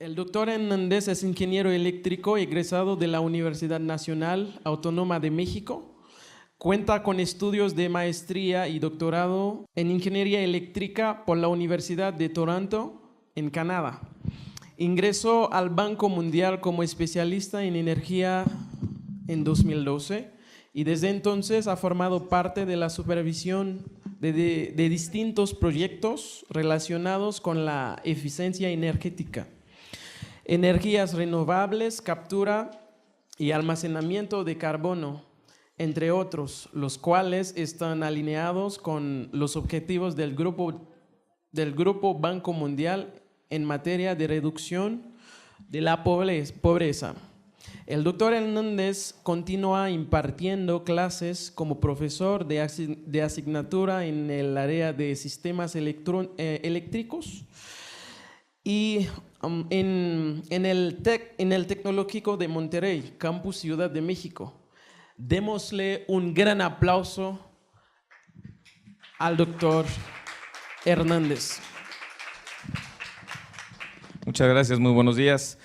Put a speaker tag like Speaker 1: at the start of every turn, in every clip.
Speaker 1: El doctor Hernández es ingeniero eléctrico egresado de la Universidad Nacional Autónoma de México. Cuenta con estudios de maestría y doctorado en ingeniería eléctrica por la Universidad de Toronto, en Canadá. Ingresó al Banco Mundial como especialista en energía en 2012 y desde entonces ha formado parte de la supervisión de distintos proyectos relacionados con la eficiencia energética, energías renovables, captura y almacenamiento de carbono, entre otros, los cuales están alineados con los objetivos del Grupo Banco Mundial en materia de reducción de la pobreza. El doctor Hernández continúa impartiendo clases como profesor de asignatura en el área de sistemas eléctricos y en el Tecnológico de Monterrey, Campus Ciudad de México. Démosle un gran aplauso al doctor Hernández.
Speaker 2: Muchas gracias, muy buenos días.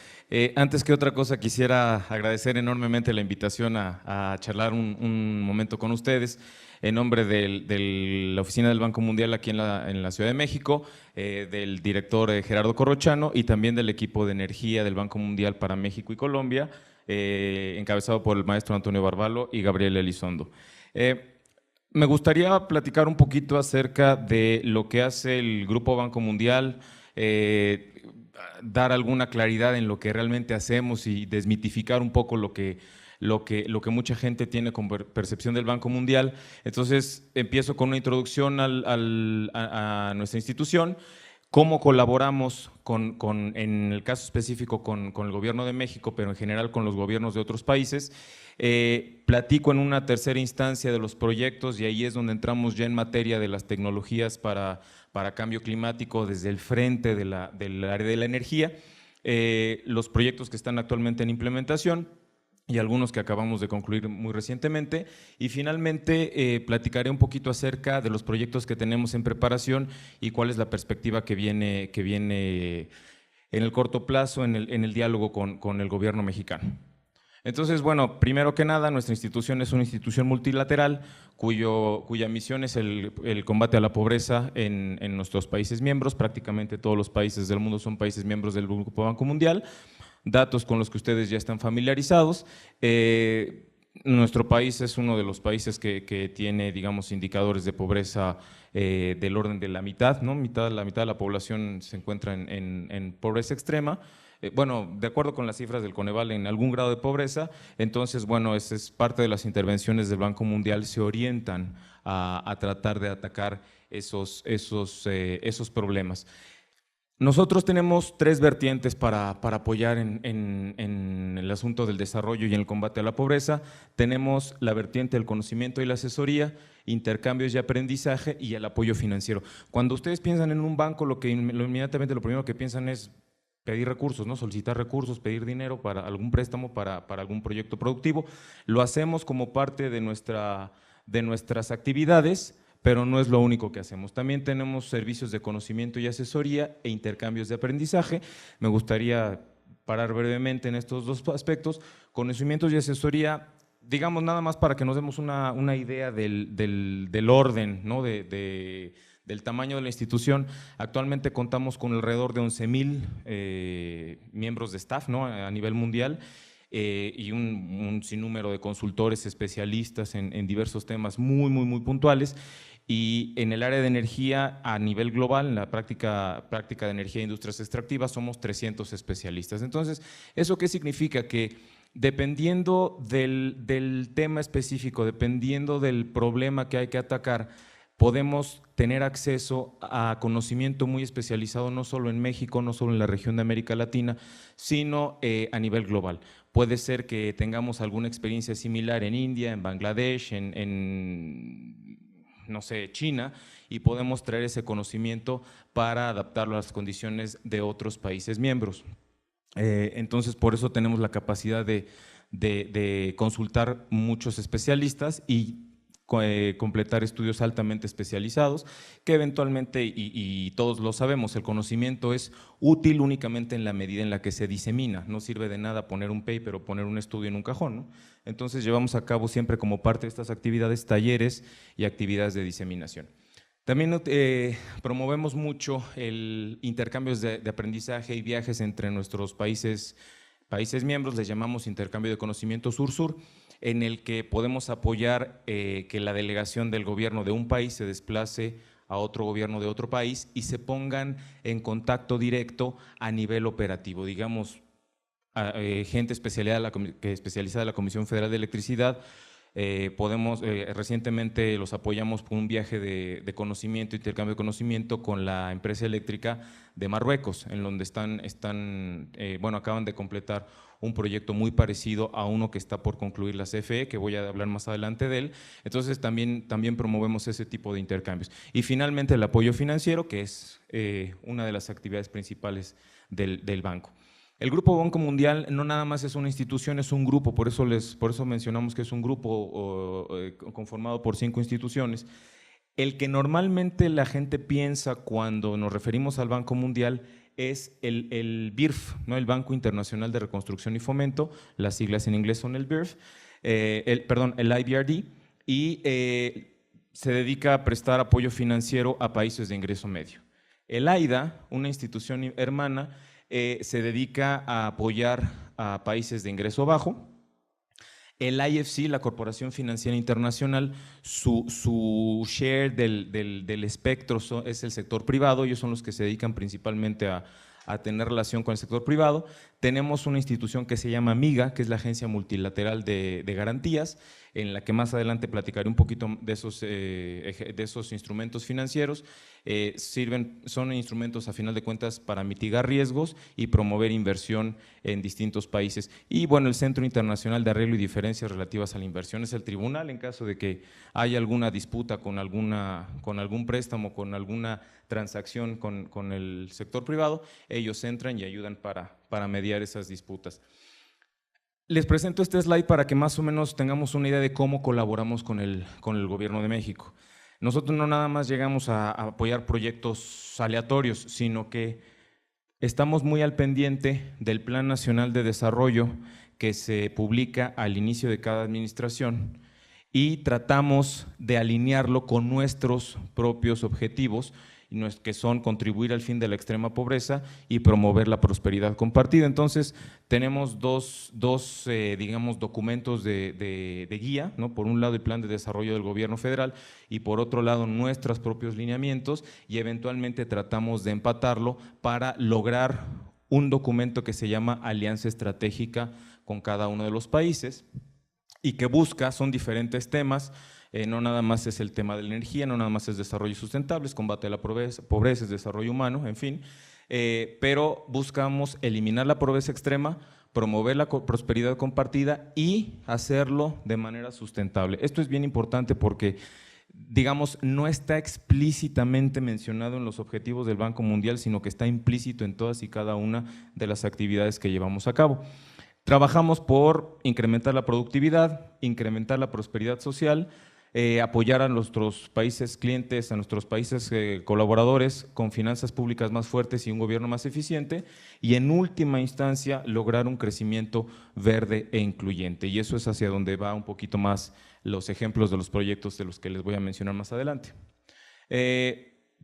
Speaker 2: Antes que otra cosa quisiera agradecer enormemente la invitación a charlar un momento con ustedes en nombre de la Oficina del Banco Mundial aquí en la Ciudad de México, del director Gerardo Corrochano y también del equipo de energía del Banco Mundial para México y Colombia, encabezado por el maestro Antonio Barbalo y Gabriel Elizondo. Me gustaría platicar un poquito acerca de lo que hace el Grupo Banco Mundial, dar alguna claridad en lo que realmente hacemos y desmitificar un poco lo que mucha gente tiene como percepción del Banco Mundial. Entonces empiezo con una introducción a nuestra institución, cómo colaboramos en el caso específico con el gobierno de México, pero en general con los gobiernos de otros países. Platico en una tercera instancia de los proyectos y ahí es donde entramos ya en materia de las tecnologías para cambio climático desde el frente del área de la energía, los proyectos que están actualmente en implementación y algunos que acabamos de concluir muy recientemente, y finalmente platicaré un poquito acerca de los proyectos que tenemos en preparación y cuál es la perspectiva que viene en el corto plazo en el diálogo con el gobierno mexicano. Entonces, bueno, primero que nada, nuestra institución es una institución multilateral cuya misión es el combate a la pobreza en nuestros países miembros. Prácticamente todos los países del mundo son países miembros del Grupo Banco Mundial, datos con los que ustedes ya están familiarizados. Nuestro país es uno de los países que tiene, digamos, indicadores de pobreza del orden de la mitad, ¿no? La mitad de la población se encuentra en pobreza extrema. Bueno, de acuerdo con las cifras del Coneval, en algún grado de pobreza. Entonces, bueno, esa es parte de las intervenciones del Banco Mundial, se orientan a tratar de atacar esos problemas. Nosotros tenemos tres vertientes para apoyar en el asunto del desarrollo y en el combate a la pobreza. Tenemos la vertiente del conocimiento y la asesoría, intercambios y aprendizaje y el apoyo financiero. Cuando ustedes piensan en un banco, inmediatamente lo primero que piensan es pedir recursos, ¿no? Solicitar recursos, pedir dinero para algún préstamo, para algún proyecto productivo. Lo hacemos como parte de nuestras actividades, pero no es lo único que hacemos. También tenemos servicios de conocimiento y asesoría e intercambios de aprendizaje. Me gustaría parar brevemente en estos dos aspectos. Conocimientos y asesoría, digamos nada más para que nos demos una idea del orden, ¿no? Del tamaño de la institución. Actualmente contamos con alrededor de 11,000 miembros de staff, ¿no? A nivel mundial, y un sinnúmero de consultores especialistas en diversos temas muy puntuales. Y en el área de energía a nivel global, en la práctica de energía e industrias extractivas, somos 300 especialistas. Entonces, ¿eso qué significa? Que dependiendo del tema específico, dependiendo del problema que hay que atacar, podemos tener acceso a conocimiento muy especializado, no solo en México, no solo en la región de América Latina, sino a nivel global. Puede ser que tengamos alguna experiencia similar en India, en Bangladesh, no sé, China, y podemos traer ese conocimiento para adaptarlo a las condiciones de otros países miembros. Entonces, por eso tenemos la capacidad de consultar muchos especialistas y completar estudios altamente especializados, que eventualmente, y todos lo sabemos, el conocimiento es útil únicamente en la medida en la que se disemina. No sirve de nada poner un paper o poner un estudio en un cajón, ¿no? Entonces llevamos a cabo siempre como parte de estas actividades talleres y actividades de diseminación. También promovemos mucho el intercambios de aprendizaje y viajes entre nuestros países miembros, les llamamos intercambio de conocimiento sur-sur, en el que podemos apoyar que la delegación del gobierno de un país se desplace a otro gobierno de otro país y se pongan en contacto directo a nivel operativo. Digamos, gente especializada de la Comisión Federal de Electricidad, recientemente los apoyamos con un viaje de conocimiento, intercambio de conocimiento con la empresa eléctrica de Marruecos, en donde acaban de completar un proyecto muy parecido a uno que está por concluir la CFE, que voy a hablar más adelante de él. Entonces también promovemos ese tipo de intercambios. Y finalmente el apoyo financiero, que es una de las actividades principales del banco. El Grupo Banco Mundial no nada más es una institución, es un grupo, por eso mencionamos que es un grupo conformado por 5 instituciones. El que normalmente la gente piensa cuando nos referimos al Banco Mundial es el BIRF, ¿no? El Banco Internacional de Reconstrucción y Fomento, las siglas en inglés son el BIRF, el IBRD, y se dedica a prestar apoyo financiero a países de ingreso medio. El AIDA, una institución hermana, se dedica a apoyar a países de ingreso bajo. El IFC, la Corporación Financiera Internacional, su share del espectro es el sector privado, ellos son los que se dedican principalmente a tener relación con el sector privado. Tenemos una institución que se llama MIGA, que es la Agencia Multilateral de Garantías, en la que más adelante platicaré un poquito de esos instrumentos financieros. Son instrumentos a final de cuentas para mitigar riesgos y promover inversión en distintos países. Y bueno, el Centro Internacional de Arreglo y Diferencias Relativas a la Inversión es el tribunal en caso de que haya alguna disputa con algún préstamo, con alguna transacción con el sector privado, ellos entran y ayudan para mediar esas disputas. Les presento este slide para que más o menos tengamos una idea de cómo colaboramos con el Gobierno de México. Nosotros no nada más llegamos a apoyar proyectos aleatorios, sino que estamos muy al pendiente del Plan Nacional de Desarrollo que se publica al inicio de cada administración y tratamos de alinearlo con nuestros propios objetivos, que son contribuir al fin de la extrema pobreza y promover la prosperidad compartida. Entonces, tenemos dos digamos, documentos de guía, ¿no? Por un lado, el Plan de Desarrollo del Gobierno Federal y por otro lado, nuestros propios lineamientos, y eventualmente tratamos de empatarlo para lograr un documento que se llama Alianza Estratégica con cada uno de los países y que son diferentes temas. No nada más es el tema de la energía, no nada más es desarrollo sustentable, es combate a la pobreza, es desarrollo humano, en fin, pero buscamos eliminar la pobreza extrema, promover la prosperidad compartida y hacerlo de manera sustentable. Esto es bien importante porque, digamos, no está explícitamente mencionado en los objetivos del Banco Mundial, sino que está implícito en todas y cada una de las actividades que llevamos a cabo. Trabajamos por incrementar la productividad, incrementar la prosperidad social, apoyar a nuestros países clientes, a nuestros países colaboradores con finanzas públicas más fuertes y un gobierno más eficiente, y en última instancia lograr un crecimiento verde e incluyente, y eso es hacia donde va un poquito más los ejemplos de los proyectos de los que les voy a mencionar más adelante.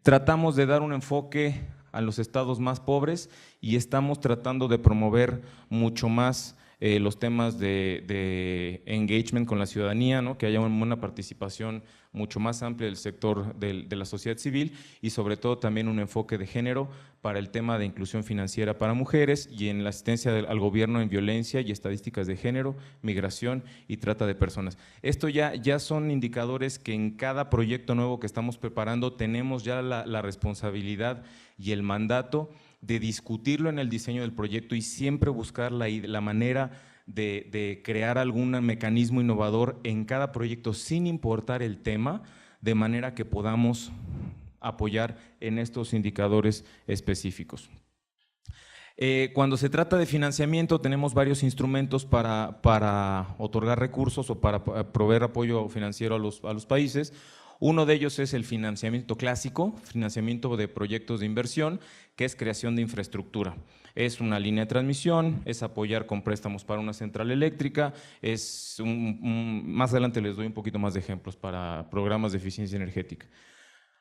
Speaker 2: Tratamos de dar un enfoque a los estados más pobres y estamos tratando de promover mucho más los temas de engagement con la ciudadanía, ¿no? Que haya una participación mucho más amplia del sector de la sociedad civil y sobre todo también un enfoque de género para el tema de inclusión financiera para mujeres y en la asistencia al gobierno en violencia y estadísticas de género, migración y trata de personas. Esto ya son indicadores que en cada proyecto nuevo que estamos preparando tenemos ya la responsabilidad y el mandato de discutirlo en el diseño del proyecto y siempre buscar la manera de crear algún mecanismo innovador en cada proyecto sin importar el tema, de manera que podamos apoyar en estos indicadores específicos. Cuando se trata de financiamiento tenemos varios instrumentos para otorgar recursos o para proveer apoyo financiero a los países. Uno de ellos es el financiamiento clásico, financiamiento de proyectos de inversión, que es creación de infraestructura. Es una línea de transmisión, es apoyar con préstamos para una central eléctrica, más adelante les doy un poquito más de ejemplos para programas de eficiencia energética.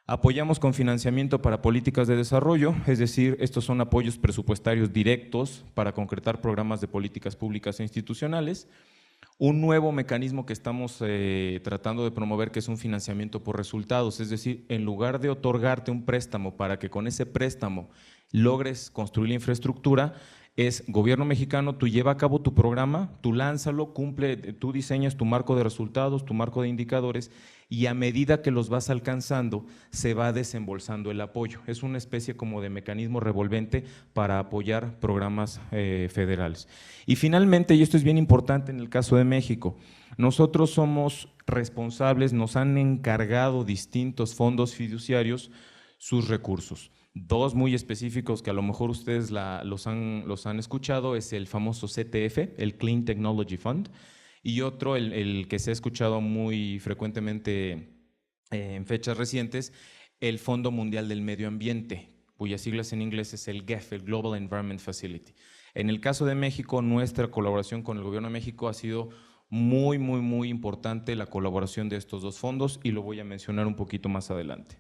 Speaker 2: Apoyamos con financiamiento para políticas de desarrollo, es decir, estos son apoyos presupuestarios directos para concretar programas de políticas públicas e institucionales. Un nuevo mecanismo que estamos tratando de promover, que es un financiamiento por resultados, es decir, en lugar de otorgarte un préstamo para que con ese préstamo logres construir la infraestructura, es gobierno mexicano, tú lleva a cabo tu programa, tú lánzalo, cumple, tú diseñas tu marco de resultados, tu marco de indicadores, y a medida que los vas alcanzando se va desembolsando el apoyo. Es una especie como de mecanismo revolvente para apoyar programas federales. Y finalmente, y esto es bien importante en el caso de México, nosotros somos responsables, nos han encargado distintos fondos fiduciarios sus recursos. Dos muy específicos que a lo mejor ustedes los han escuchado es el famoso CTF, el Clean Technology Fund, y otro, el que se ha escuchado muy frecuentemente en fechas recientes, el Fondo Mundial del Medio Ambiente, cuyas siglas en inglés es el GEF, el Global Environment Facility. En el caso de México, nuestra colaboración con el gobierno de México ha sido muy importante, la colaboración de estos dos fondos, y lo voy a mencionar un poquito más adelante.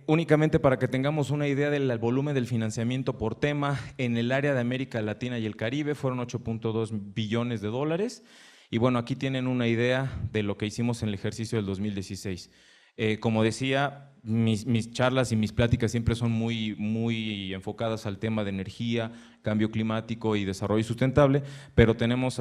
Speaker 2: Únicamente para que tengamos una idea del volumen del financiamiento por tema, en el área de América Latina y el Caribe fueron 8.2 billones de dólares, y bueno, aquí tienen una idea de lo que hicimos en el ejercicio del 2016. Como decía, mis charlas y mis pláticas siempre son muy enfocadas al tema de energía, cambio climático y desarrollo sustentable, pero tenemos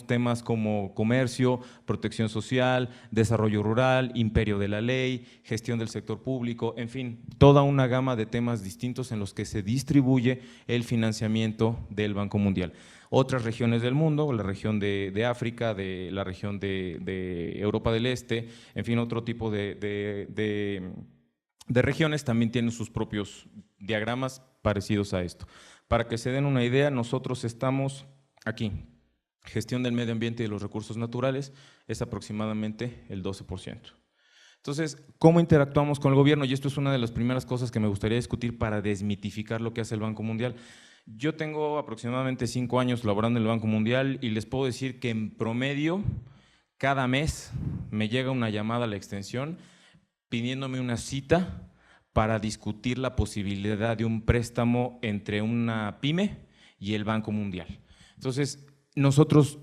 Speaker 2: temas como comercio, protección social, desarrollo rural, imperio de la ley, gestión del sector público, en fin, toda una gama de temas distintos en los que se distribuye el financiamiento del Banco Mundial. Otras regiones del mundo, la región de África, la región de Europa del Este, en fin, otro tipo de regiones también tienen sus propios diagramas parecidos a esto. Para que se den una idea, nosotros estamos aquí. Gestión del medio ambiente y de los recursos naturales es aproximadamente el 12%. Entonces, ¿cómo interactuamos con el gobierno? Y esto es una de las primeras cosas que me gustaría discutir para desmitificar lo que hace el Banco Mundial. Yo tengo aproximadamente 5 años laborando en el Banco Mundial y les puedo decir que en promedio, cada mes me llega una llamada a la extensión pidiéndome una cita para discutir la posibilidad de un préstamo entre una pyme y el Banco Mundial. Entonces, nosotros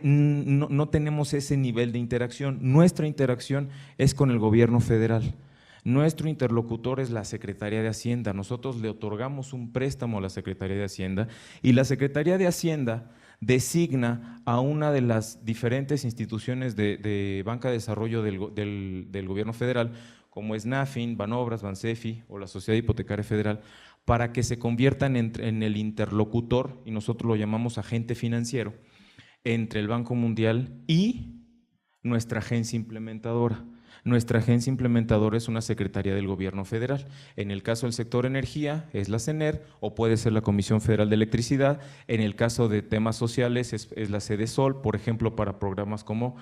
Speaker 2: no tenemos ese nivel de interacción. Nuestra interacción es con el gobierno federal. Nuestro interlocutor es la Secretaría de Hacienda. Nosotros le otorgamos un préstamo a la Secretaría de Hacienda y la Secretaría de Hacienda designa a una de las diferentes instituciones de banca de desarrollo del gobierno federal, como es NAFIN, Banobras, Bansefi o la Sociedad Hipotecaria Federal, para que se conviertan en el interlocutor, y nosotros lo llamamos agente financiero, entre el Banco Mundial y nuestra agencia implementadora. Nuestra agencia implementadora es una secretaría del gobierno federal. En el caso del sector energía es la CENER o puede ser la Comisión Federal de Electricidad. En el caso de temas sociales es la Sedesol, por ejemplo, para programas como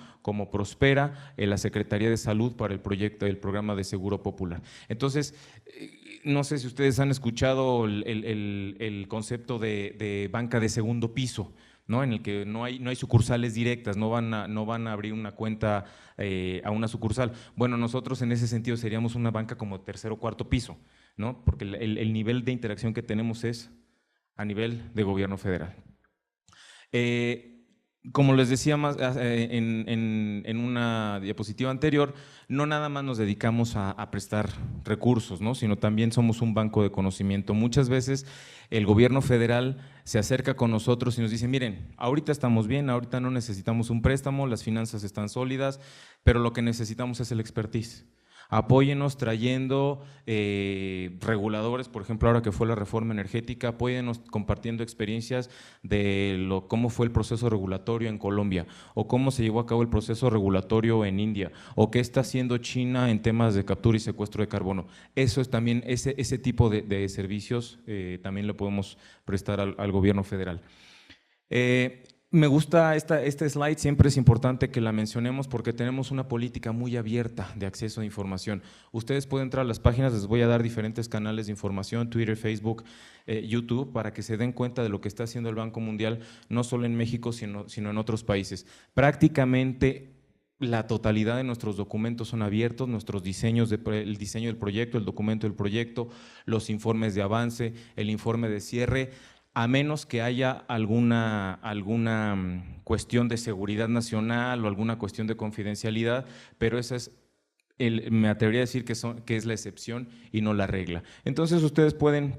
Speaker 2: Prospera, la Secretaría de Salud para el programa de Seguro Popular. Entonces, no sé si ustedes han escuchado el concepto de banca de segundo piso, ¿no? En el que no hay sucursales directas, no van a abrir una cuenta a una sucursal. Bueno, nosotros en ese sentido seríamos una banca como tercero o cuarto piso, ¿no? Porque el nivel de interacción que tenemos es a nivel de gobierno federal. Como les decía en una diapositiva anterior, no nada más nos dedicamos a prestar recursos, ¿no? Sino también somos un banco de conocimiento. Muchas veces el gobierno federal se acerca con nosotros y nos dice, miren, ahorita estamos bien, ahorita no necesitamos un préstamo, las finanzas están sólidas, pero lo que necesitamos es el expertise. Apóyenos trayendo reguladores, por ejemplo, ahora que fue la reforma energética, apóyenos compartiendo experiencias de cómo fue el proceso regulatorio en Colombia, o cómo se llevó a cabo el proceso regulatorio en India, o qué está haciendo China en temas de captura y secuestro de carbono. Eso es también, ese tipo de servicios también le podemos prestar al gobierno federal. Me gusta este slide, siempre es importante que la mencionemos porque tenemos una política muy abierta de acceso a información. Ustedes pueden entrar a las páginas, les voy a dar diferentes canales de información, Twitter, Facebook, YouTube, para que se den cuenta de lo que está haciendo el Banco Mundial, no solo en México, sino en otros países. Prácticamente la totalidad de nuestros documentos son abiertos, nuestros diseños, el diseño del proyecto, el documento del proyecto, los informes de avance, el informe de cierre, a menos que haya alguna cuestión de seguridad nacional o alguna cuestión de confidencialidad, pero esa es, me atrevería a decir que es la excepción y no la regla. Entonces ustedes pueden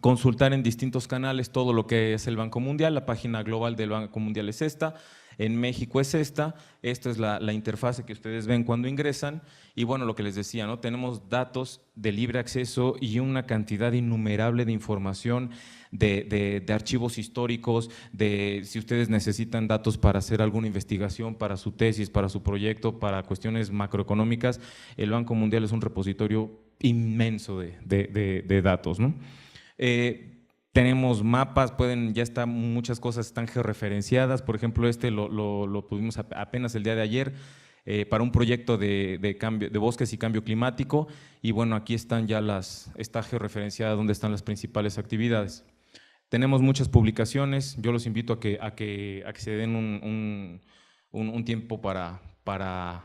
Speaker 2: consultar en distintos canales todo lo que es el Banco Mundial. La página global del Banco Mundial es esta, en México es esta es la interfase que ustedes ven cuando ingresan, y bueno, lo que les decía, ¿no? Tenemos datos de libre acceso y una cantidad innumerable de información, de archivos históricos, de si ustedes necesitan datos para hacer alguna investigación, para su tesis, para su proyecto, para cuestiones macroeconómicas, el Banco Mundial es un repositorio inmenso de datos, ¿no? Tenemos mapas, ya están, muchas cosas están georreferenciadas, por ejemplo lo pudimos apenas el día de ayer para un proyecto de bosques y cambio climático, y bueno, aquí están ya está georreferenciada donde están las principales actividades. Tenemos muchas publicaciones, yo los invito a que se den un tiempo para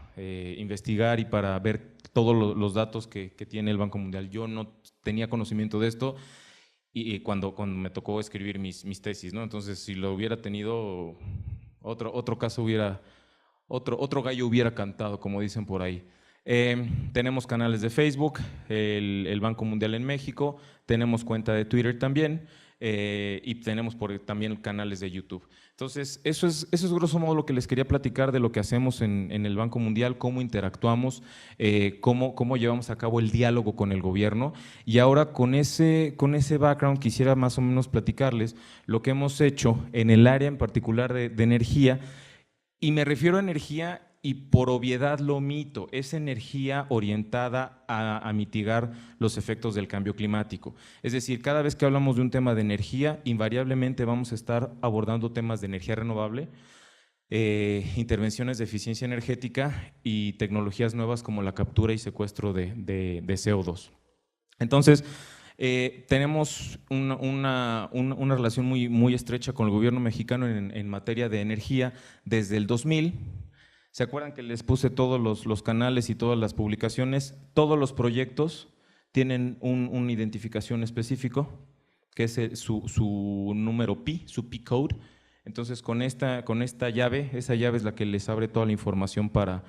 Speaker 2: investigar y para ver todos los datos que tiene el Banco Mundial. Yo no tenía conocimiento de esto y cuando me tocó escribir mis tesis, ¿no? Entonces, si lo hubiera tenido, otro caso otro gallo hubiera cantado, como dicen por ahí. Tenemos canales de Facebook, el Banco Mundial en México, tenemos cuenta de Twitter también, y tenemos también canales de YouTube. Entonces, eso es grosso modo lo que les quería platicar de lo que hacemos en el Banco Mundial, cómo interactuamos, cómo llevamos a cabo el diálogo con el gobierno. Y ahora con ese background quisiera más o menos platicarles lo que hemos hecho en el área en particular de energía, y me refiero a energía y por obviedad lo omito, es energía orientada a mitigar los efectos del cambio climático. Es decir, cada vez que hablamos de un tema de energía, invariablemente vamos a estar abordando temas de energía renovable, intervenciones de eficiencia energética y tecnologías nuevas como la captura y secuestro de CO2. Entonces, tenemos una relación muy estrecha con el gobierno mexicano en materia de energía desde el 2000. ¿Se acuerdan que les puse todos los canales y todas las publicaciones? Todos los proyectos tienen una identificación específico, que es su número PI, su PI code. Entonces, con esta llave, esa llave es la que les abre toda la información para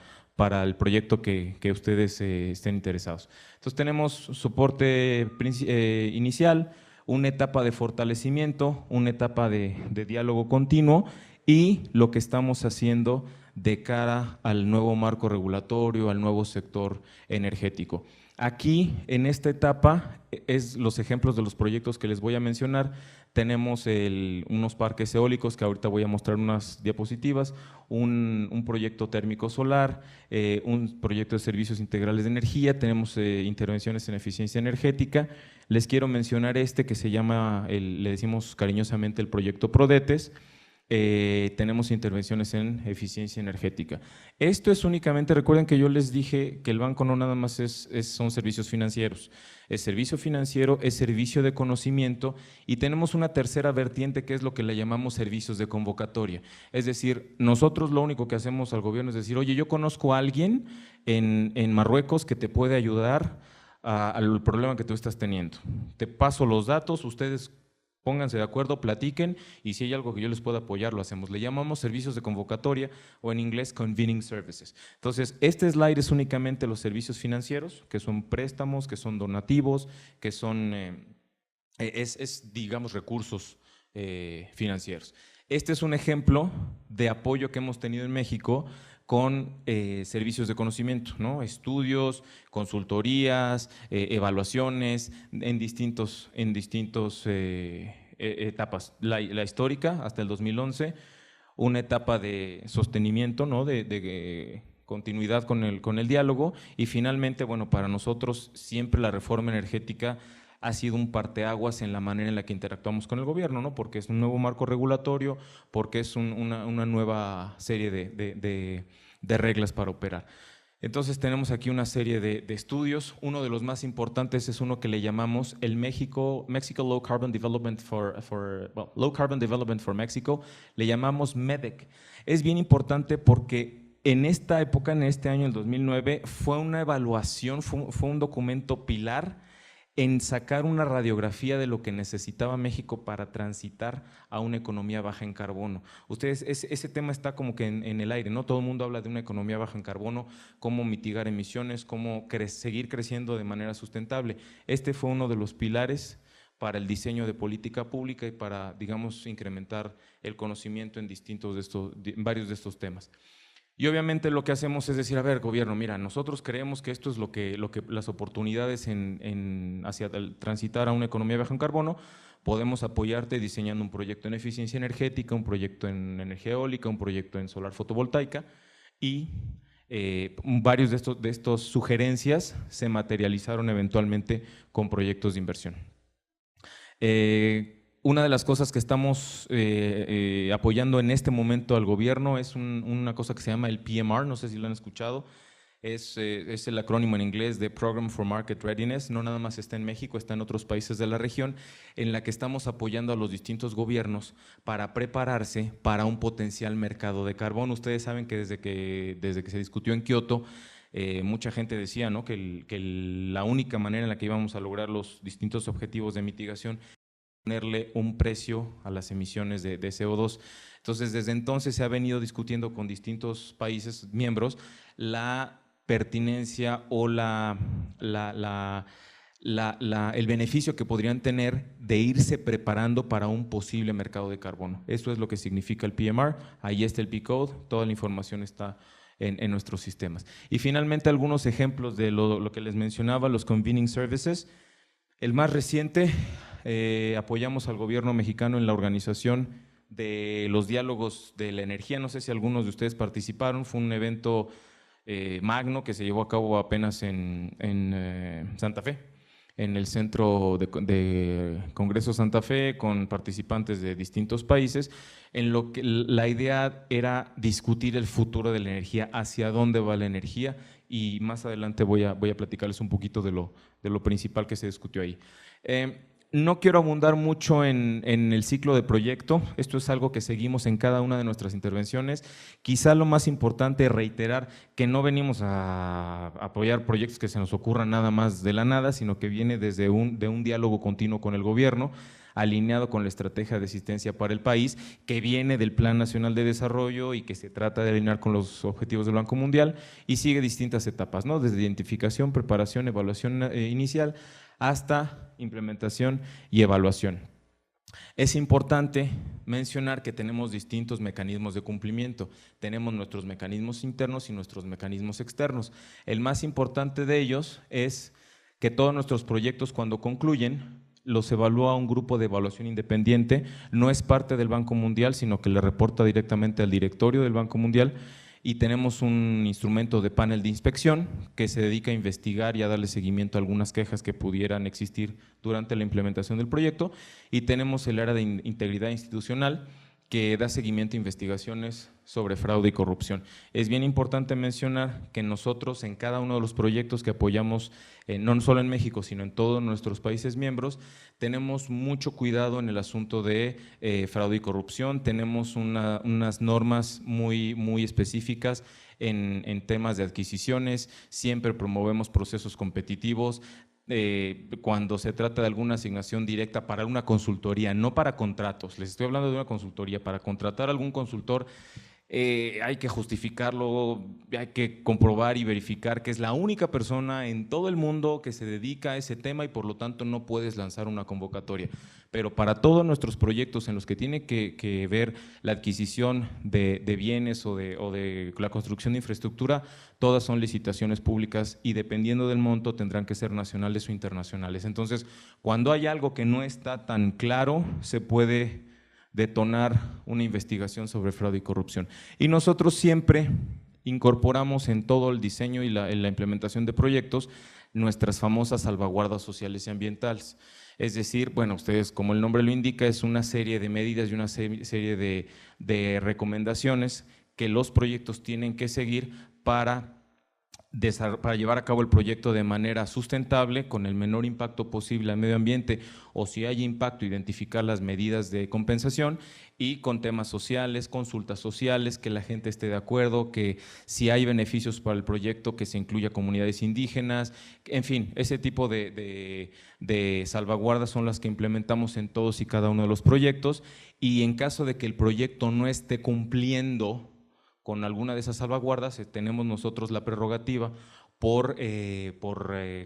Speaker 2: el proyecto que ustedes estén interesados. Entonces, tenemos soporte inicial, una etapa de fortalecimiento, una etapa de diálogo continuo y lo que estamos haciendo de cara al nuevo marco regulatorio, al nuevo sector energético. Aquí, en esta etapa, los ejemplos de los proyectos que les voy a mencionar. Tenemos unos parques eólicos, que ahorita voy a mostrar unas diapositivas, un proyecto térmico solar, un proyecto de servicios integrales de energía, tenemos intervenciones en eficiencia energética. Les quiero mencionar que se llama, le decimos cariñosamente el proyecto Prodetes. Tenemos intervenciones en eficiencia energética. Esto es únicamente, recuerden que yo les dije que el banco no nada más son servicios financieros, es servicio financiero, es servicio de conocimiento, y tenemos una tercera vertiente que es lo que le llamamos servicios de convocatoria. Es decir, nosotros lo único que hacemos al gobierno es decir, oye, yo conozco a alguien en Marruecos que te puede ayudar al problema que tú estás teniendo. Te paso los datos, ustedes pónganse de acuerdo, platiquen, y si hay algo que yo les pueda apoyar, lo hacemos. Le llamamos servicios de convocatoria, o en inglés convening services. Entonces, este slide es únicamente los servicios financieros, que son préstamos, que son donativos, que son, digamos, recursos financieros. Este es un ejemplo de apoyo que hemos tenido en México con servicios de conocimiento, ¿no? Estudios, consultorías, evaluaciones en distintos etapas. La histórica hasta el 2011, una etapa de sostenimiento, ¿no? de continuidad con el diálogo, y finalmente, bueno, para nosotros siempre la reforma energética ha sido un parteaguas en la manera en la que interactuamos con el gobierno, ¿no? Porque es un nuevo marco regulatorio, porque es una nueva serie de reglas para operar. Entonces tenemos aquí una serie de estudios. Uno de los más importantes es uno que le llamamos el Mexico Low Carbon Development Low Carbon Development for Mexico, le llamamos MEDEC. Es bien importante porque en esta época, en este año, el 2009, fue una evaluación, fue un documento pilar en sacar una radiografía de lo que necesitaba México para transitar a una economía baja en carbono. Ustedes, ese tema está como que en el aire, ¿no? Todo el mundo habla de una economía baja en carbono, cómo mitigar emisiones, cómo seguir creciendo de manera sustentable. Este fue uno de los pilares para el diseño de política pública y para, digamos, incrementar el conocimiento en varios de estos temas. Y obviamente lo que hacemos es decir, a ver, gobierno, mira, nosotros creemos que esto es lo que las oportunidades hacia el transitar a una economía baja en carbono, podemos apoyarte diseñando un proyecto en eficiencia energética, un proyecto en energía eólica, un proyecto en solar fotovoltaica, y varios de estas sugerencias se materializaron eventualmente con proyectos de inversión. Una de las cosas que estamos apoyando en este momento al gobierno es una cosa que se llama el PMR, no sé si lo han escuchado, es el acrónimo en inglés de Program for Market Readiness, no nada más está en México, está en otros países de la región, en la que estamos apoyando a los distintos gobiernos para prepararse para un potencial mercado de carbón. Ustedes saben que desde que se discutió en Kioto, mucha gente decía, ¿no?, que la única manera en la que íbamos a lograr los distintos objetivos de mitigación ponerle un precio a las emisiones de CO2. Entonces, desde entonces se ha venido discutiendo con distintos países miembros la pertinencia o el beneficio que podrían tener de irse preparando para un posible mercado de carbono. Eso es lo que significa el PMR, ahí está el P-Code, toda la información está en nuestros sistemas. Y finalmente algunos ejemplos de lo que les mencionaba, los convening services. El más reciente, apoyamos al gobierno mexicano en la organización de los diálogos de la energía, no sé si algunos de ustedes participaron, fue un evento magno que se llevó a cabo apenas en Santa Fe, en el Centro de Congreso Santa Fe, con participantes de distintos países, en lo que la idea era discutir el futuro de la energía, hacia dónde va la energía, y más adelante voy a platicarles un poquito de lo principal que se discutió ahí. No quiero abundar mucho en el ciclo de proyecto, esto es algo que seguimos en cada una de nuestras intervenciones. Quizá lo más importante es reiterar que no venimos a apoyar proyectos que se nos ocurran nada más de la nada, sino que viene desde un diálogo continuo con el gobierno, alineado con la estrategia de asistencia para el país, que viene del Plan Nacional de Desarrollo y que se trata de alinear con los objetivos del Banco Mundial, y sigue distintas etapas, ¿no? Desde identificación, preparación, evaluación inicial, hasta implementación y evaluación. Es importante mencionar que tenemos distintos mecanismos de cumplimiento. Tenemos nuestros mecanismos internos y nuestros mecanismos externos. El más importante de ellos es que todos nuestros proyectos, cuando concluyen, los evalúa un grupo de evaluación independiente, no es parte del Banco Mundial, sino que le reporta directamente al directorio del Banco Mundial, y tenemos un instrumento de panel de inspección que se dedica a investigar y a darle seguimiento a algunas quejas que pudieran existir durante la implementación del proyecto, y tenemos el área de integridad institucional que da seguimiento a investigaciones sobre fraude y corrupción. Es bien importante mencionar que nosotros en cada uno de los proyectos que apoyamos, no solo en México, sino en todos nuestros países miembros, tenemos mucho cuidado en el asunto de fraude y corrupción, tenemos unas normas muy específicas en temas de adquisiciones, siempre promovemos procesos competitivos. Cuando se trata de alguna asignación directa para una consultoría, no para contratos, les estoy hablando de una consultoría, para contratar a algún consultor hay que justificarlo, hay que comprobar y verificar que es la única persona en todo el mundo que se dedica a ese tema y por lo tanto no puedes lanzar una convocatoria. Pero para todos nuestros proyectos en los que tiene que ver la adquisición de bienes o de la construcción de infraestructura, todas son licitaciones públicas y dependiendo del monto tendrán que ser nacionales o internacionales. Entonces, cuando hay algo que no está tan claro, se puede detonar una investigación sobre fraude y corrupción. Y nosotros siempre incorporamos en todo el diseño y la implementación de proyectos nuestras famosas salvaguardas sociales y ambientales. Es decir, bueno, ustedes, como el nombre lo indica, es una serie de medidas y una serie de recomendaciones que los proyectos tienen que seguir para llevar a cabo el proyecto de manera sustentable, con el menor impacto posible al medio ambiente, o si hay impacto, identificar las medidas de compensación, y con temas sociales, consultas sociales, que la gente esté de acuerdo, que si hay beneficios para el proyecto, que se incluya comunidades indígenas, en fin, ese tipo de salvaguardas son las que implementamos en todos y cada uno de los proyectos, y en caso de que el proyecto no esté cumpliendo con alguna de esas salvaguardas, tenemos nosotros la prerrogativa por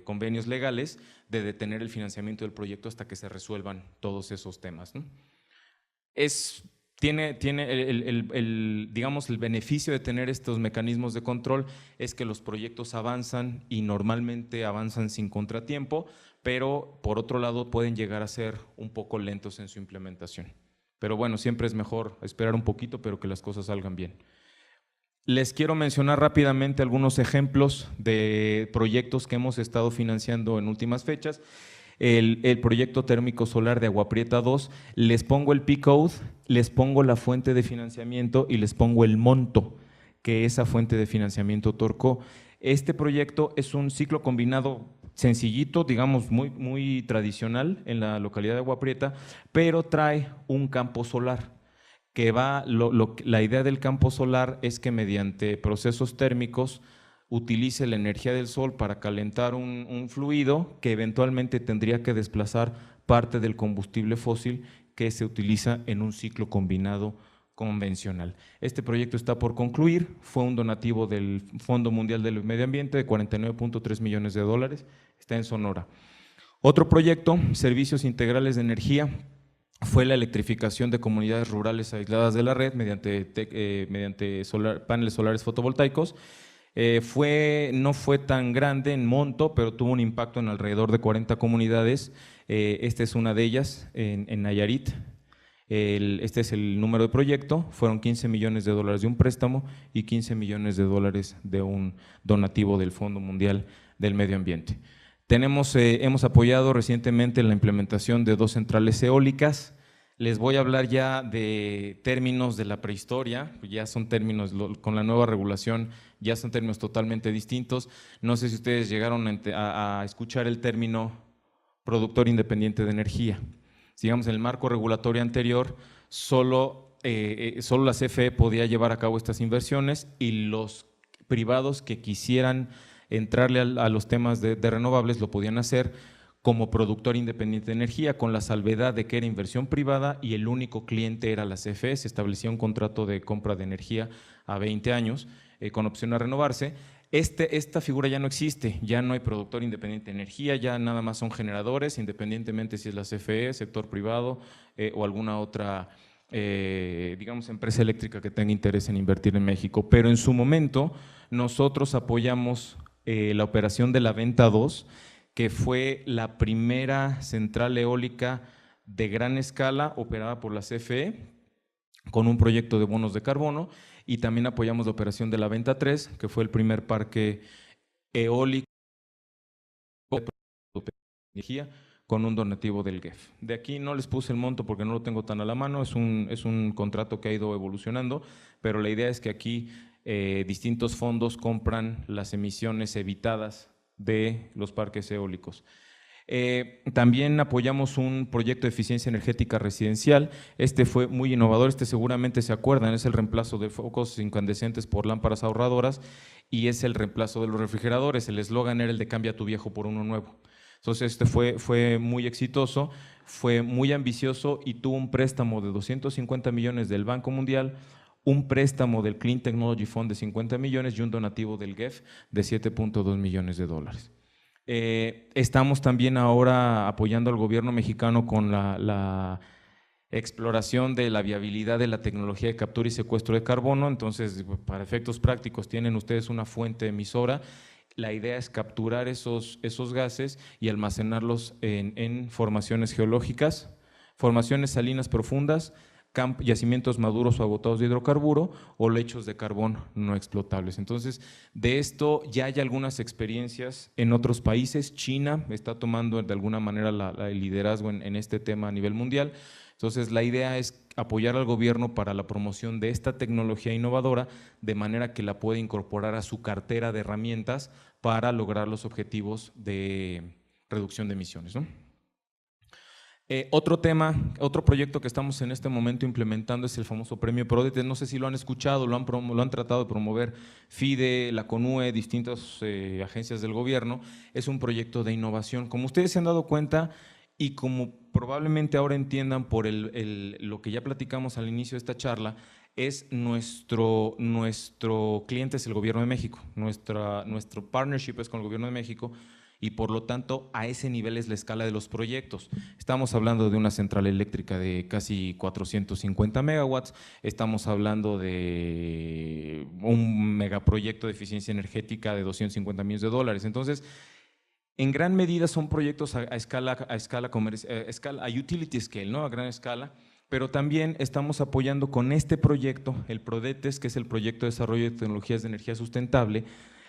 Speaker 2: convenios legales de detener el financiamiento del proyecto hasta que se resuelvan todos esos temas, ¿no? Tiene digamos, el beneficio de tener estos mecanismos de control es que los proyectos avanzan y normalmente avanzan sin contratiempo, pero por otro lado pueden llegar a ser un poco lentos en su implementación. Pero bueno, siempre es mejor esperar un poquito, pero que las cosas salgan bien. Les quiero mencionar rápidamente algunos ejemplos de proyectos que hemos estado financiando en últimas fechas. El proyecto térmico solar de Agua Prieta 2, les pongo el P-Code, les pongo la fuente de financiamiento y les pongo el monto que esa fuente de financiamiento otorgó. Este proyecto es un ciclo combinado sencillito, digamos muy tradicional en la localidad de Agua Prieta, pero trae un campo solar. La idea del campo solar es que mediante procesos térmicos utilice la energía del sol para calentar un fluido que eventualmente tendría que desplazar parte del combustible fósil que se utiliza en un ciclo combinado convencional. Este proyecto está por concluir, fue un donativo del Fondo Mundial del Medio Ambiente de $49.3 millones, está en Sonora. Otro proyecto, servicios integrales de energía, fue la electrificación de comunidades rurales aisladas de la red mediante paneles solares fotovoltaicos. No fue tan grande en monto, pero tuvo un impacto en alrededor de 40 comunidades. Esta es una de ellas, en Nayarit. Este es el número de proyecto, fueron $15 millones de un préstamo y $15 millones de un donativo del Fondo Mundial del Medio Ambiente. Hemos apoyado recientemente la implementación de 2 centrales eólicas. Les voy a hablar ya de términos de la prehistoria, ya son términos, con la nueva regulación, ya son términos totalmente distintos. No sé si ustedes llegaron a escuchar el término productor independiente de energía. Digamos, en el marco regulatorio anterior, solo la CFE podía llevar a cabo estas inversiones y los privados que quisieran entrarle a los temas de renovables lo podían hacer como productor independiente de energía, con la salvedad de que era inversión privada y el único cliente era la CFE. Se establecía un contrato de compra de energía a 20 años con opción a renovarse. Esta figura ya no existe, ya no hay productor independiente de energía, ya nada más son generadores, independientemente si es la CFE, sector privado o alguna otra digamos, empresa eléctrica que tenga interés en invertir en México. Pero en su momento nosotros apoyamos la operación de la Venta 2, que fue la primera central eólica de gran escala operada por la CFE, con un proyecto de bonos de carbono, y también apoyamos la operación de la Venta 3, que fue el primer parque eólico de energía con un donativo del GEF. De aquí no les puse el monto porque no lo tengo tan a la mano, es un contrato que ha ido evolucionando, pero la idea es que aquí distintos fondos compran las emisiones evitadas de los parques eólicos. También apoyamos un proyecto de eficiencia energética residencial. Este fue muy innovador, seguramente se acuerdan, es el reemplazo de focos incandescentes por lámparas ahorradoras y es el reemplazo de los refrigeradores. El eslogan era el de cambia tu viejo por uno nuevo. Entonces fue muy exitoso, fue muy ambicioso y tuvo un préstamo de 250 millones del Banco Mundial, un préstamo del Clean Technology Fund de 50 millones y un donativo del GEF de 7.2 millones de dólares. Estamos también ahora apoyando al gobierno mexicano con la exploración de la viabilidad de la tecnología de captura y secuestro de carbono. Entonces, para efectos prácticos, tienen ustedes una fuente emisora. La idea es capturar esos gases y almacenarlos en formaciones geológicas, formaciones salinas profundas, yacimientos maduros o agotados de hidrocarburo o lechos de carbón no explotables. Entonces, de esto ya hay algunas experiencias en otros países. China está tomando de alguna manera el liderazgo en este tema a nivel mundial. Entonces, la idea es apoyar al gobierno para la promoción de esta tecnología innovadora de manera que la pueda incorporar a su cartera de herramientas para lograr los objetivos de reducción de emisiones, ¿no? Otro tema, otro proyecto que estamos en este momento implementando es el famoso premio PRODETE. No sé si lo han escuchado, lo han tratado de promover FIDE, la CONUE, distintas agencias del gobierno. Es un proyecto de innovación. Como ustedes se han dado cuenta y como probablemente ahora entiendan por lo que ya platicamos al inicio de esta charla, es nuestro cliente es el gobierno de México. Nuestro partnership es con el gobierno de México. Y por lo tanto a ese nivel es la escala de los proyectos. Estamos hablando de una central eléctrica de casi 450 megawatts, estamos hablando de un megaproyecto de eficiencia energética de 250 millones de dólares. Entonces, en gran medida son proyectos a utility scale, ¿no? A gran escala, pero también estamos apoyando con este proyecto, el PRODETES, que es el Proyecto de Desarrollo de Tecnologías de Energía Sustentable,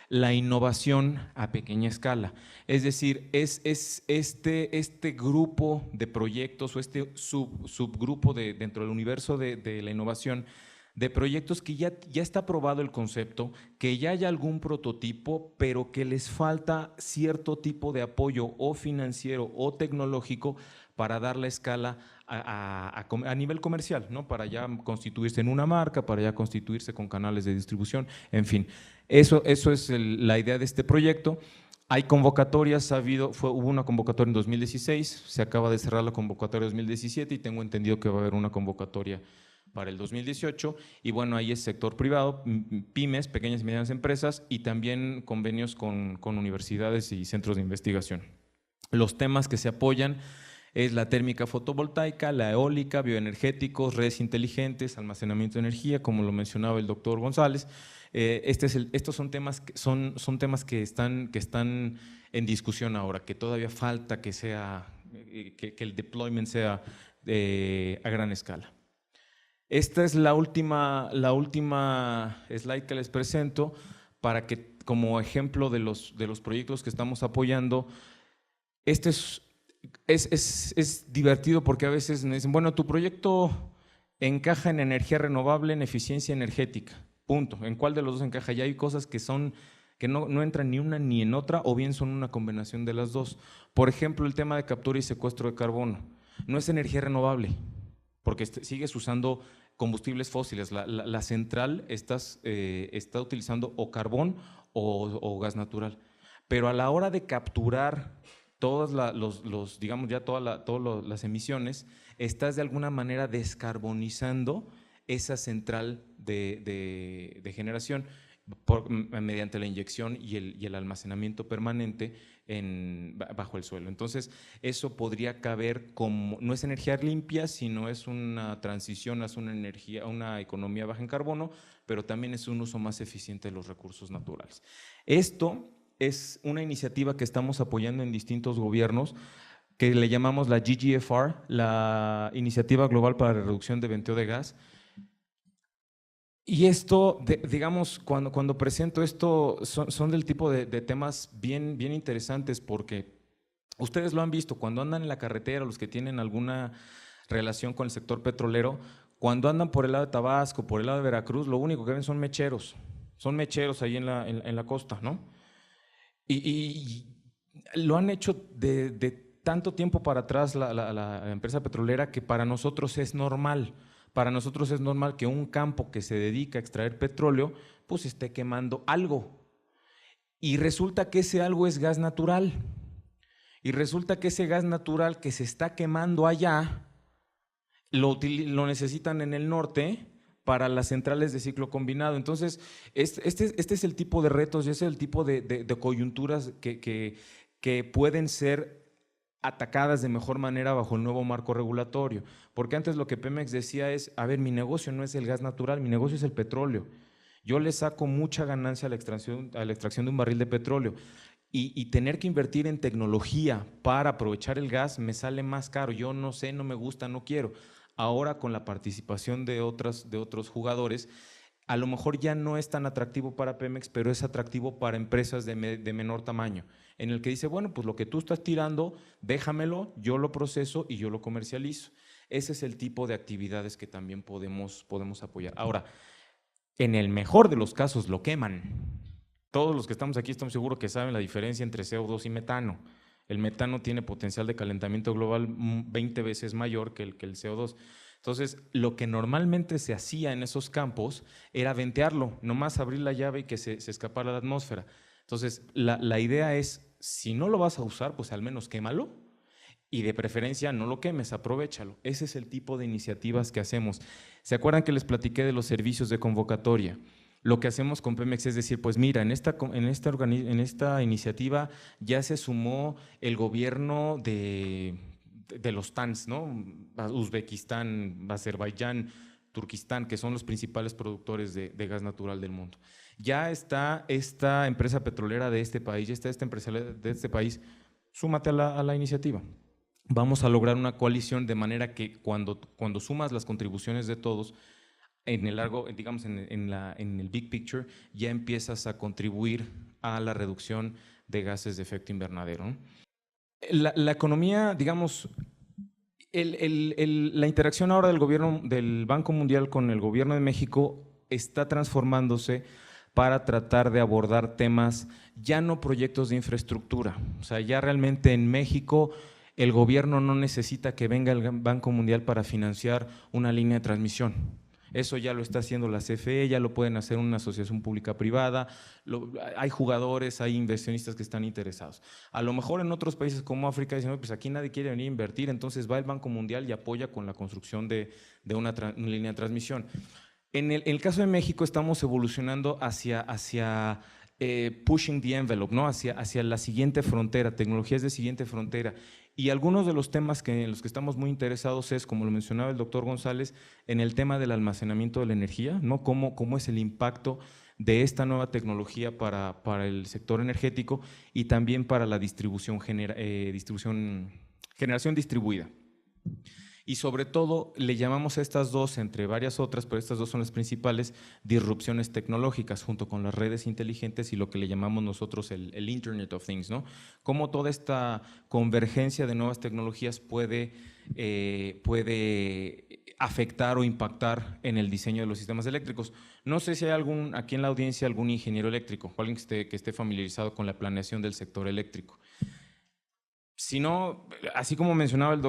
Speaker 2: la innovación a pequeña escala. Es decir, es este grupo de proyectos o este subgrupo dentro del universo de la innovación, de proyectos que ya está probado el concepto, que ya hay algún prototipo, pero que les falta cierto tipo de apoyo o financiero o tecnológico para dar la escala a nivel comercial, ¿no? Para ya constituirse en una marca, para ya constituirse con canales de distribución, en fin. Eso es la idea de este proyecto. Hay convocatorias, hubo una convocatoria en 2016, se acaba de cerrar la convocatoria 2017 y tengo entendido que va a haber una convocatoria para el 2018, y bueno, ahí es sector privado, pymes, pequeñas y medianas empresas, y también convenios con universidades y centros de investigación. Los temas que se apoyan es la térmica fotovoltaica, la eólica, bioenergéticos, redes inteligentes, almacenamiento de energía, como lo mencionaba el doctor González. Estos son temas que están en discusión ahora, que todavía falta que el deployment sea a gran escala. Esta es la última slide que les presento para que, como ejemplo de los proyectos que estamos apoyando. Este es divertido porque a veces me dicen, bueno, tu proyecto encaja en energía renovable, en eficiencia energética, punto. ¿En cuál de los dos encaja? Ya hay cosas que no entran ni una ni en otra, o bien son una combinación de las dos. Por ejemplo, el tema de captura y secuestro de carbono. No es energía renovable, porque sigues usando combustibles fósiles. La central está utilizando o carbón o gas natural. Pero a la hora de capturar todas las emisiones, estás de alguna manera descarbonizando esa central de generación mediante la inyección y el almacenamiento permanente bajo el suelo. Entonces, eso podría caber como, no es energía limpia, sino es una transición hacia una economía baja en carbono, pero también es un uso más eficiente de los recursos naturales. Esto es una iniciativa que estamos apoyando en distintos gobiernos, que le llamamos la GGFR, la Iniciativa Global para la Reducción de Venteo de Gas. Y esto, digamos, cuando presento esto, son del tipo de temas bien interesantes, porque ustedes lo han visto cuando andan en la carretera, los que tienen alguna relación con el sector petrolero, cuando andan por el lado de Tabasco, por el lado de Veracruz, lo único que ven son mecheros ahí en la costa, ¿no? Y lo han hecho de tanto tiempo para atrás la empresa petrolera, que para nosotros es normal. Para nosotros es normal que un campo que se dedica a extraer petróleo pues esté quemando algo, y resulta que ese algo es gas natural, y resulta que ese gas natural que se está quemando allá lo necesitan en el norte para las centrales de ciclo combinado. Entonces, este es el tipo de retos y ese es el tipo de coyunturas que pueden ser atacadas de mejor manera bajo el nuevo marco regulatorio. Porque antes lo que Pemex decía es, a ver, mi negocio no es el gas natural, mi negocio es el petróleo. Yo le saco mucha ganancia a la extracción de un barril de petróleo. Y tener que invertir en tecnología para aprovechar el gas me sale más caro. Yo no sé, no me gusta, no quiero. Ahora con la participación de otros jugadores, a lo mejor ya no es tan atractivo para Pemex, pero es atractivo para empresas de menor tamaño, en el que dice, bueno, pues lo que tú estás tirando, déjamelo, yo lo proceso y yo lo comercializo. Ese es el tipo de actividades que también podemos apoyar. Ahora, en el mejor de los casos lo queman. Todos los que estamos aquí estamos seguros que saben la diferencia entre CO2 y metano. El metano tiene potencial de calentamiento global 20 veces mayor que el CO2. Entonces, lo que normalmente se hacía en esos campos era ventearlo, nomás abrir la llave y que se escapara a la atmósfera. Entonces, la idea es, si no lo vas a usar, pues al menos quémalo y de preferencia no lo quemes, aprovéchalo. Ese es el tipo de iniciativas que hacemos. ¿Se acuerdan que les platiqué de los servicios de convocatoria? Lo que hacemos con Pemex es decir, pues mira, en esta iniciativa ya se sumó el gobierno de los TANs, ¿no? Uzbekistán, Azerbaiyán, Turquistán, que son los principales productores de gas natural del mundo. Ya está esta empresa petrolera de este país, ya está esta empresa de este país, súmate a la iniciativa. Vamos a lograr una coalición de manera que cuando sumas las contribuciones de todos, en el largo, digamos, en el big picture, ya empiezas a contribuir a la reducción de gases de efecto invernadero, ¿no? La economía, digamos, la interacción ahora del gobierno, del Banco Mundial con el gobierno de México está transformándose para tratar de abordar temas, ya no proyectos de infraestructura. O sea, ya realmente en México el gobierno no necesita que venga el Banco Mundial para financiar una línea de transmisión. Eso ya lo está haciendo la CFE, ya lo pueden hacer una asociación pública-privada, hay jugadores, hay inversionistas que están interesados. A lo mejor en otros países como África dicen, pues aquí nadie quiere venir a invertir, entonces va el Banco Mundial y apoya con la construcción de una línea de transmisión. En el caso de México estamos evolucionando hacia pushing the envelope, ¿no? hacia la siguiente frontera, tecnologías de siguiente frontera. Y algunos de los temas en los que estamos muy interesados es, como lo mencionaba el doctor González, en el tema del almacenamiento de la energía, ¿no? Cómo es el impacto de esta nueva tecnología para el sector energético y también para la generación distribuida. Y sobre todo le llamamos a estas dos, entre varias otras, pero estas dos son las principales, disrupciones tecnológicas junto con las redes inteligentes y lo que le llamamos nosotros el Internet of Things, ¿no? Cómo toda esta convergencia de nuevas tecnologías puede afectar o impactar en el diseño de los sistemas eléctricos. No sé si hay aquí en la audiencia algún ingeniero eléctrico o alguien que esté familiarizado con la planeación del sector eléctrico. Si no, así como mencionaba el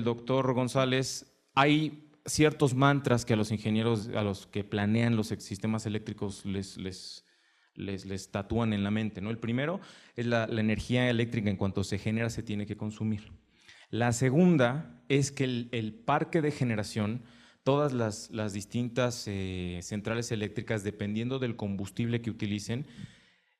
Speaker 2: doctor González, hay ciertos mantras que a los ingenieros, a los que planean los sistemas eléctricos les tatúan en la mente, ¿no? El primero es la energía eléctrica, en cuanto se genera se tiene que consumir. La segunda es que el parque de generación, todas las distintas centrales eléctricas, dependiendo del combustible que utilicen,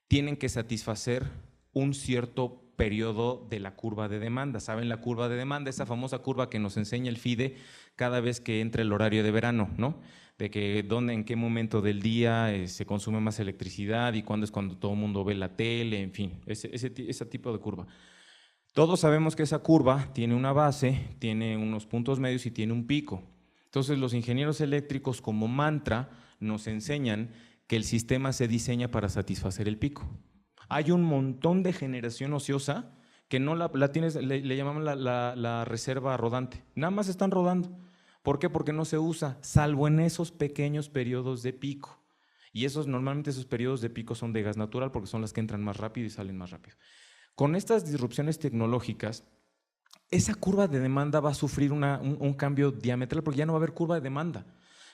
Speaker 2: tienen que satisfacer un cierto periodo de la curva de demanda. ¿Saben la curva de demanda? Esa famosa curva que nos enseña el FIDE cada vez que entra el horario de verano, ¿no? De que en qué momento del día se consume más electricidad y cuándo es cuando todo el mundo ve la tele, en fin, ese tipo de curva. Todos sabemos que esa curva tiene una base, tiene unos puntos medios y tiene un pico. Entonces los ingenieros eléctricos, como mantra, nos enseñan que el sistema se diseña para satisfacer el pico. Hay un montón de generación ociosa que no la tienes, le llamamos la reserva rodante. Nada más están rodando. ¿Por qué? Porque no se usa, salvo en esos pequeños periodos de pico. Y normalmente esos periodos de pico son de gas natural porque son las que entran más rápido y salen más rápido. Con estas disrupciones tecnológicas, esa curva de demanda va a sufrir un cambio diametral porque ya no va a haber curva de demanda.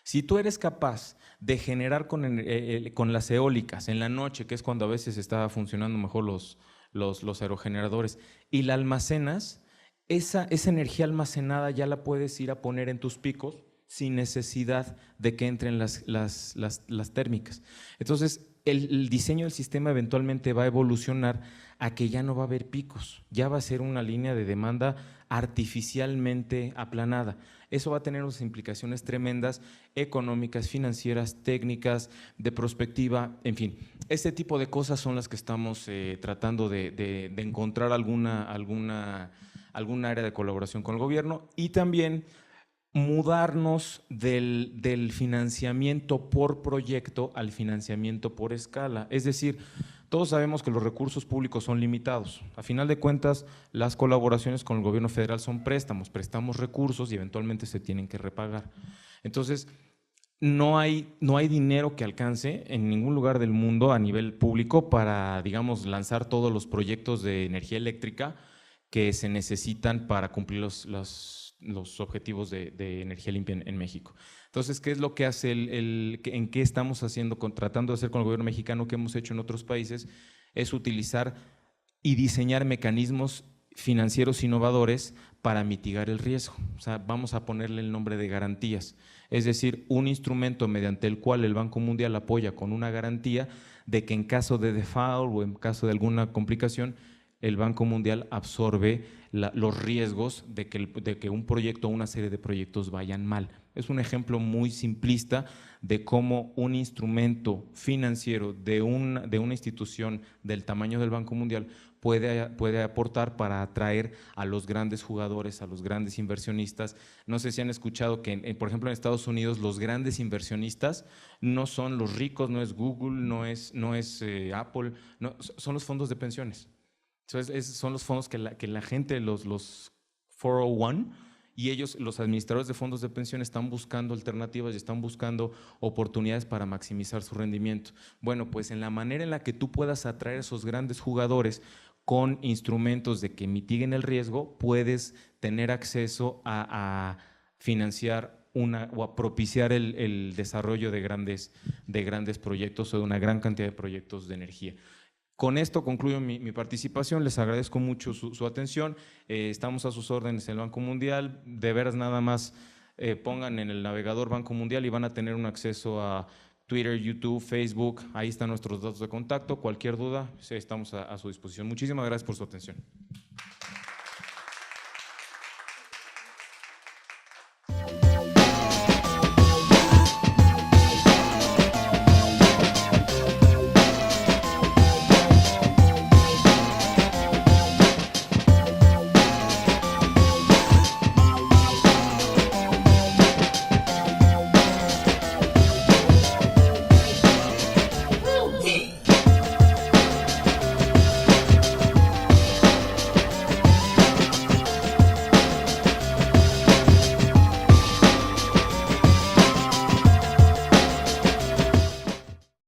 Speaker 2: Si tú eres capaz de generar con las eólicas en la noche, que es cuando a veces está funcionando mejor los aerogeneradores, y la almacenas, esa energía almacenada ya la puedes ir a poner en tus picos sin necesidad de que entren las térmicas. Entonces, el diseño del sistema eventualmente va a evolucionar a que ya no va a haber picos, ya va a ser una línea de demanda artificialmente aplanada. Eso va a tener unas implicaciones tremendas, económicas, financieras, técnicas, de prospectiva, en fin. Este tipo de cosas son las que estamos tratando de encontrar alguna área de colaboración con el gobierno, y también mudarnos del financiamiento por proyecto al financiamiento por escala. Es decir, todos sabemos que los recursos públicos son limitados. A final de cuentas, las colaboraciones con el gobierno federal son préstamos, prestamos recursos y eventualmente se tienen que repagar. Entonces, no hay dinero que alcance en ningún lugar del mundo a nivel público para, digamos, lanzar todos los proyectos de energía eléctrica que se necesitan para cumplir los objetivos de energía limpia en México. Entonces, ¿qué es lo que hace en qué estamos haciendo, tratando de hacer con el gobierno mexicano, que hemos hecho en otros países? Es utilizar y diseñar mecanismos financieros innovadores para mitigar el riesgo. O sea, vamos a ponerle el nombre de garantías. Es decir, un instrumento mediante el cual el Banco Mundial apoya con una garantía de que en caso de default o en caso de alguna complicación, el Banco Mundial absorbe los riesgos de que un proyecto o una serie de proyectos vayan mal. Es un ejemplo muy simplista de cómo un instrumento financiero de una institución del tamaño del Banco Mundial puede aportar para atraer a los grandes jugadores, a los grandes inversionistas. No sé si han escuchado que, por ejemplo, en Estados Unidos los grandes inversionistas no son los ricos, no es Google, no es Apple, no, son los fondos de pensiones. Entonces, son los fondos que la gente, los 401, y ellos, los administradores de fondos de pensión, están buscando alternativas y están buscando oportunidades para maximizar su rendimiento. Bueno, pues en la manera en la que tú puedas atraer a esos grandes jugadores con instrumentos de que mitiguen el riesgo, puedes tener acceso a financiar o a propiciar el desarrollo de grandes proyectos o de una gran cantidad de proyectos de energía. Con esto concluyo mi participación, les agradezco mucho su atención, estamos a sus órdenes en el Banco Mundial, de veras nada más pongan en el navegador Banco Mundial y van a tener un acceso a Twitter, YouTube, Facebook, ahí están nuestros datos de contacto, cualquier duda, estamos a su disposición. Muchísimas gracias por su atención.